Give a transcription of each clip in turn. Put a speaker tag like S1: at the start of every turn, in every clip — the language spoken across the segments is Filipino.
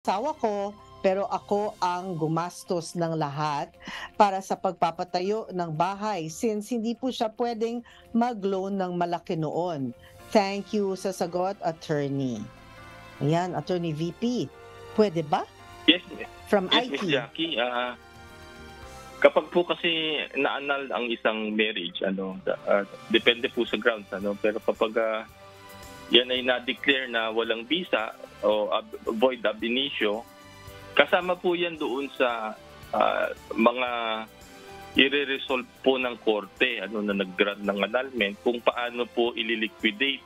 S1: Asawa ko, pero ako ang gumastos ng lahat para sa pagpapatayo ng bahay since hindi po siya puwedeng mag-loan ng malaki noon. Thank you sa sagot, attorney. Ayan, Attorney VP, puwede ba?
S2: Yes,
S1: From
S2: yes, Miss
S1: IT.
S2: Jackie. Kapag po kasi na-annul ang isang marriage, depende po sa grounds, pero kapag yan ay na-declare na walang visa o void ab initio, kasama po yan doon sa mga i-resolve po ng korte na nag-grant ng annulment kung paano po ililiquidate,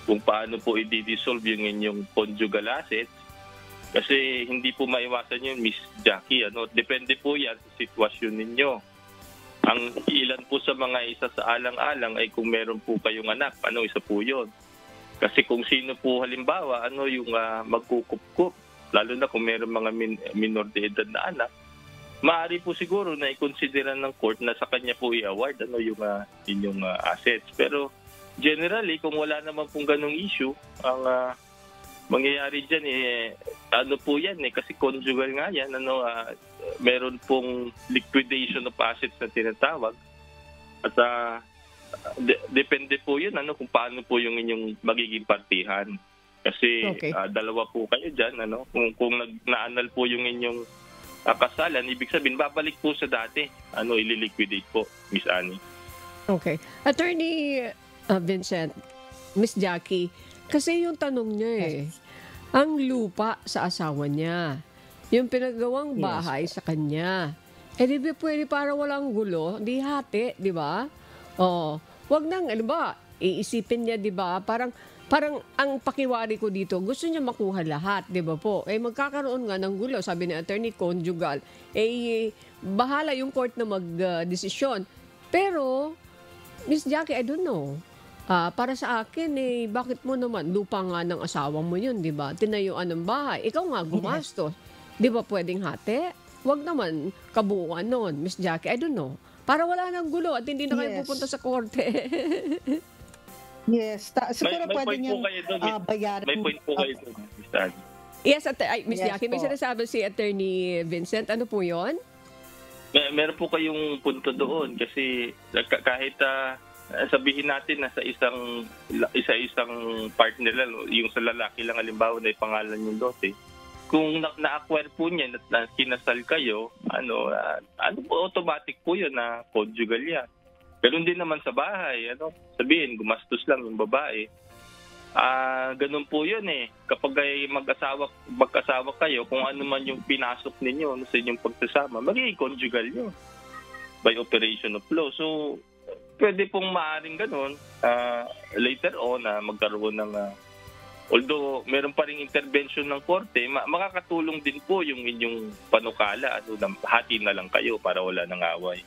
S2: kung paano po i-dissolve yung inyong conjugal assets. Kasi hindi po maiwasan yun, Miss Jackie. Depende po yan sa sitwasyon ninyo. Ang ilan po sa mga isa sa alang-alang ay kung meron po kayong anak, isa po yun. Kasi kung sino po halimbawa, yung magkukup-kup, lalo na kung meron mga minor de edad na anak, maaari po siguro na i-consideran ng court na sa kanya po i-award yung inyong assets. Pero generally, kung wala naman pong ganong issue, ang mangyayari dyan po yan kasi conjugal nga yan, meron pong liquidation of assets na tinatawag at depende po yun kung paano po yung inyong magiging partihan kasi
S3: Okay.
S2: dalawa po kayo dyan kung na-annul po yung inyong kasalan, ibig sabihin babalik po sa dati ililiquidate po, Miss Annie.
S3: Okay. Attorney Vincent, Miss Jackie, kasi yung tanong niya
S1: Yes.
S3: ang lupa sa asawa niya, yung pinagawang
S1: Yes
S3: bahay
S1: po.
S3: sa kanya. Di ba pwede para walang gulo, di hati, di ba? Oh, wag nang, ano ba, iisipin niya, di ba? Parang ang pakiwari ko dito, gusto niya makuha lahat, di ba po? Magkakaroon nga ng gulo, sabi ni attorney, conjugal. Bahala yung court na mag-desisyon. Pero, Miss Jackie, I don't know. Para sa akin, bakit mo naman, lupa nga ng asawa mo yun, di ba? Tinayuan ng bahay. Ikaw nga
S1: Yes.
S3: gumastos. Di ba pwedeng hati? Wag naman kabuuan nun, Miss Jackie. I don't know. Para wala nang gulo at hindi na kayo pupunta
S1: Yes.
S3: sa korte.
S1: Yes, siguro
S2: May
S1: puwede
S2: point po
S1: niyang,
S2: kayo doon,
S1: bayaran
S2: may point po kayo doon, Miss Annie.
S3: Yes, Miss
S1: Yes
S3: Jackie, may
S1: po.
S3: sinasabi si Attorney Vincent. Ano po yon?
S2: Meron po kayong punto doon kasi kahit sabihin natin na sa isang partner lang, yung sa lalaki lang halimbawa na pangalan yung lote, kung na-acquire po niya na kinasal kayo, po automatic po yun na conjugal yan. Pero hindi naman sa bahay, sabihin gumastos lang yung babae. Ganun po yun kapag ay mag-asawa kayo, kung ano man yung pinasok ninyo sa inyong pagsasama, magiging conjugal yun by operation of law. So, pwede pong maaaring ganun later on na magkaroon ng although meron pa ring intervention ng korte, makakatulong din po yung inyong panukala na hati na lang kayo para wala nang away.